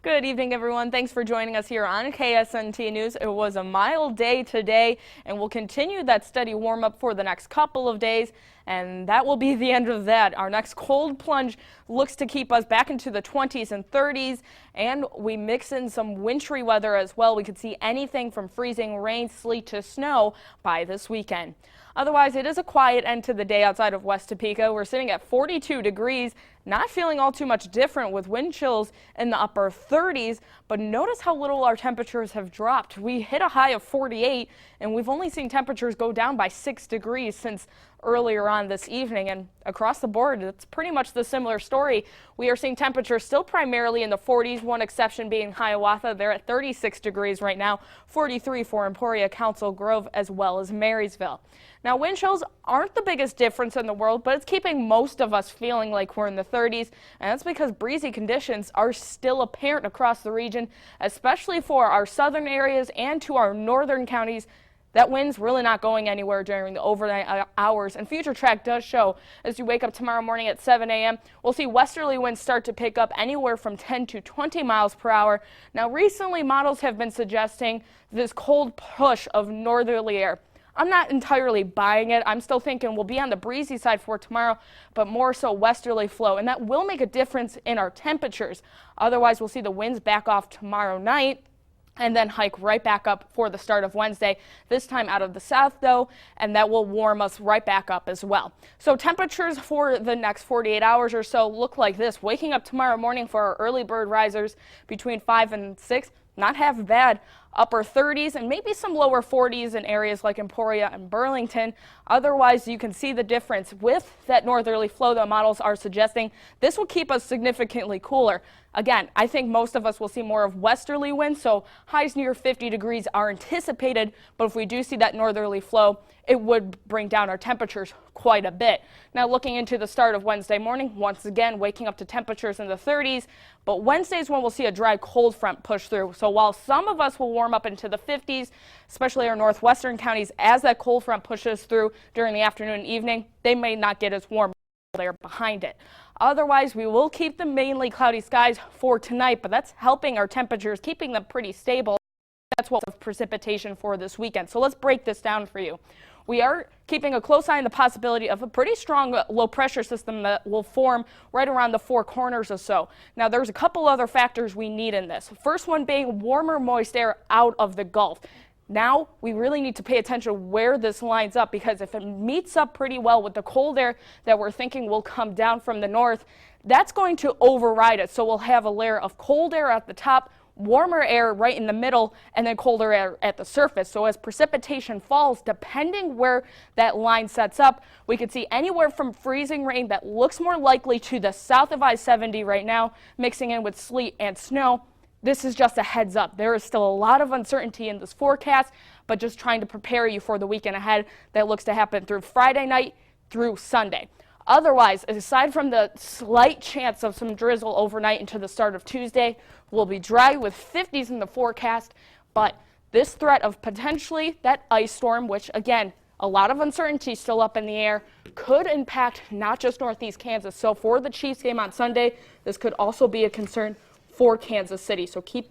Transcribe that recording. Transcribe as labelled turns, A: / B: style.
A: Good evening, everyone. Thanks for joining us here on KSNT News. It was a mild day today, and we'll continue that steady warm-up for the next couple of days, and that will be the end of that. Our next cold plunge looks to keep us back into the 20s and 30s, and we mix in some wintry weather as well. We could see anything from freezing rain, sleet to snow by this weekend. Otherwise, it is a quiet end to the day outside of West Topeka. We're sitting at 42 degrees, not feeling all too much different with wind chills in the upper 30s, but notice how little our temperatures have dropped. We hit a high of 48, and we've only seen temperatures go down by 6 degrees since earlier on this evening, and across the board, it's pretty much the similar story. We are seeing temperatures still primarily in the 40s, one exception being Hiawatha. They're at 36 degrees right now, 43 for Emporia, Council Grove, as well as Marysville. Now, wind chills aren't the biggest difference in the world, but it's keeping most of us feeling like we're in the 30s, and that's because breezy conditions are still apparent across the region, especially for our southern areas and to our northern counties. That wind's really not going anywhere during the overnight hours, and Future Track does show as you wake up tomorrow morning at 7 a.m., we'll see westerly winds start to pick up anywhere from 10 to 20 miles per hour. Now, recently, models have been suggesting this cold push of northerly air. I'm not entirely buying it. I'm still thinking we'll be on the breezy side for tomorrow, but more so westerly flow, and that will make a difference in our temperatures. Otherwise, we'll see the winds back off tomorrow night and then hike right back up for the start of Wednesday, this time out of the south, though, and that will warm us right back up as well. So temperatures for the next 48 hours or so look like this. Waking up tomorrow morning for our early bird risers between 5 and 6, not half bad. Upper 30s and maybe some lower 40s in areas like Emporia and Burlington. Otherwise, you can see the difference with that northerly flow that models are suggesting. This will keep us significantly cooler. Again, I think most of us will see more of westerly winds, so highs near 50 degrees are anticipated, but if we do see that northerly flow, it would bring down our temperatures quite a bit. Now, looking into the start of Wednesday morning, once again, waking up to temperatures in the 30s, but Wednesday's when we'll see a dry cold front push through. So while some of us will warm up into the 50s, especially our northwestern counties, as that cold front pushes through during the afternoon and evening, they may not get as warm there behind it. Otherwise, we will keep the mainly cloudy skies for tonight, but that's helping our temperatures, keeping them pretty stable. That's what of precipitation for this weekend. So let's break this down for you. We are keeping a close eye on the possibility of a pretty strong low pressure system that will form right around the four corners or so. Now, there's a couple other factors we need in this. First one being warmer, moist air out of the Gulf. Now, we really need to pay attention to where this lines up, because if it meets up pretty well with the cold air that we're thinking will come down from the north, that's going to override it. So we'll have a layer of cold air at the top, warmer air right in the middle, and then colder air at the surface. So as precipitation falls, depending where that line sets up, we could see anywhere from freezing rain that looks more likely to the south of I-70 right now, mixing in with sleet and snow. This is just a heads up. There is still a lot of uncertainty in this forecast, but just trying to prepare you for the weekend ahead that looks to happen through Friday night through Sunday. Otherwise, aside from the slight chance of some drizzle overnight into the start of Tuesday, we'll be dry with 50s in the forecast, but this threat of potentially that ice storm, which again, a lot of uncertainty still up in the air, could impact not just Northeast Kansas. So for the Chiefs game on Sunday, this could also be a concern for Kansas City. So keep